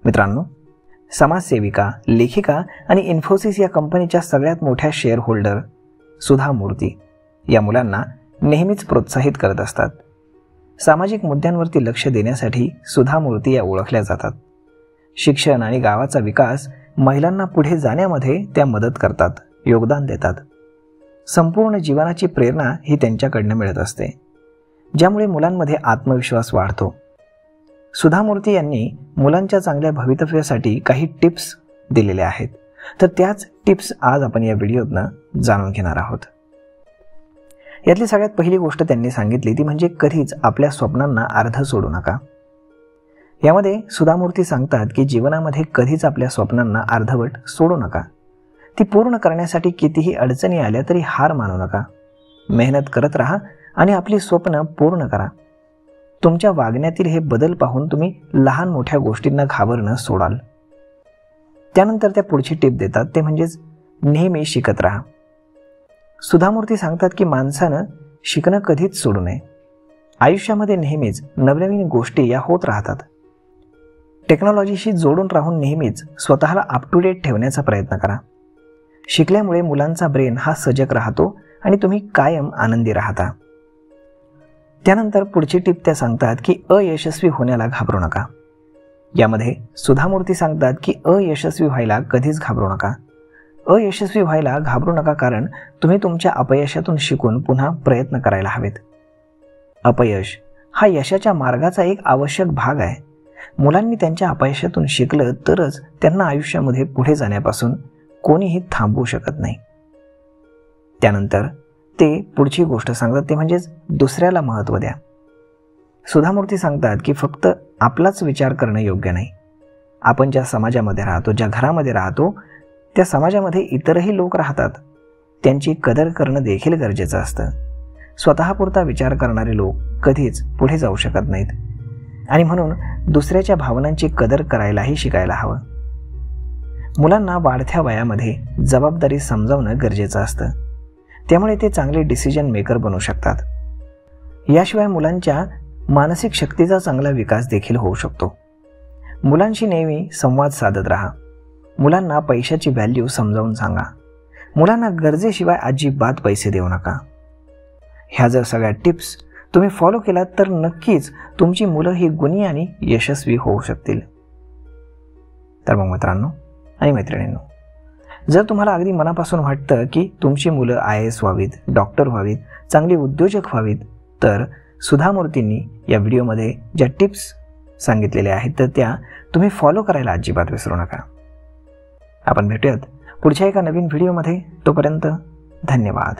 मित्रांनो, समाजसेविका, लेखिका आणि इन्फोसिस या कंपनीच्या सगळ्यात मोठ्या शेअर होल्डर सुधा मूर्ती या मुलांना नेहमीच प्रोत्साहित करत असतात. सामाजिक मुद्द्यांवरती लक्ष देण्यासाठी सुधा मूर्ती या ओळखल्या जातात. शिक्षण आणि गावाचा विकास, महिलांना पुढे जाण्यामध्ये त्या मदत करतात, योगदान देतात. संपूर्ण जीवनाची प्रेरणा ही त्यांच्याकडनं मिळत असते, ज्यामुळे मुलांमध्ये आत्मविश्वास वाढतो. सुधा मूर्ती यांनी मुलांच्या चांगल्या भवितव्यासाठी काही टिप्स दिलेल्या आहेत, तर त्याच टिप्स आज आपण या व्हिडिओतनं जाणून घेणार आहोत. यातली सगळ्यात पहिली गोष्ट त्यांनी सांगितली ती म्हणजे कधीच आपल्या स्वप्नांना अर्ध सोडू नका. यामध्ये सुधा मूर्ती सांगतात की जीवनामध्ये कधीच आपल्या स्वप्नांना अर्धवट सोडू नका. ती पूर्ण करण्यासाठी कितीही अडचणी आल्या तरी हार मानू नका. मेहनत करत राहा आणि आपली स्वप्न पूर्ण करा. तुमच्या वागण्यातील हे बदल पाहून तुम्ही लहान मोठ्या गोष्टींना घाबरणं सोडाल. त्यानंतर त्या पुढची टिप देतात ते म्हणजेच नेहमी शिकत राहा. सुधा मूर्ती सांगतात की माणसानं शिकणं कधीच सोडू नये. आयुष्यामध्ये नेहमीच नवनवीन गोष्टी या होत राहतात. टेक्नॉलॉजीशी जोडून राहून नेहमीच स्वतःला अप टू डेट ठेवण्याचा प्रयत्न करा. शिकल्यामुळे मुलांचा ब्रेन हा सजग राहतो आणि तुम्ही कायम आनंदी राहता. त्यानंतर पुढची टिप त्या सांगतात की अयशस्वी होण्याला घाबरू नका. यामध्ये सुधा मूर्ती सांगतात की अयशस्वी व्हायला कधीच घाबरू नका. अयशस्वी व्हायला घाबरू नका, कारण तुम्ही तुमच्या अपयशातून शिकून पुन्हा प्रयत्न करायला हवेत. अपयश हा यशाच्या मार्गाचा एक आवश्यक भाग आहे. मुलांनी त्यांच्या अपयशातून शिकलं तरच त्यांना आयुष्यामध्ये पुढे जाण्यापासून कोणीही थांबवू शकत नाही. त्यानंतर ते पुढची गोष्ट सांगतात ते म्हणजेच दुसऱ्याला महत्त्व द्या. सुधा मूर्ती सांगतात की फक्त आपलाच विचार करणं योग्य नाही. आपण ज्या समाजामध्ये राहतो, ज्या घरामध्ये राहतो, त्या समाजामध्ये इतरही लोक राहतात. त्यांची कदर करणं देखील गरजेचं असतं. स्वतःपुरता विचार करणारे लोक कधीच पुढे जाऊ शकत नाहीत आणि म्हणून दुसऱ्याच्या भावनांची कदर करायलाही शिकायला हवं. मुलांना वाढत्या वयामध्ये जबाबदारी समजावणं गरजेचं असतं. त्यामुळे ते चांगले डिसिजन मेकर बनू शकतात. याशिवाय मुलांच्या मानसिक शक्तीचा चांगला विकास देखील होऊ शकतो. मुलांशी नेहमी संवाद साधत राहा. मुलांना पैशाची व्हॅल्यू समजावून सांगा. मुलांना गरजेशिवाय अजिबात पैसे देऊ नका. ह्या जर सगळ्या टिप्स तुम्ही फॉलो केलात तर नक्कीच तुमची मुलं ही गुणी आणि यशस्वी होऊ शकतील. तर मग मित्रांनो आणि मैत्रिणींनो, जर तुम्हाला अगदी मनापासून वाटतं की तुमची मुलं IAS व्हावीत, डॉक्टर व्हावीत, चांगली उद्योजक व्हावीत, तर सुधा मूर्तींनी या व्हिडिओमध्ये ज्या टिप्स सांगितलेल्या आहेत तर त्या तुम्ही फॉलो करायला अजिबात विसरू नका. आपण भेटूयात पुढच्या एका नवीन व्हिडिओमध्ये. तोपर्यंत धन्यवाद.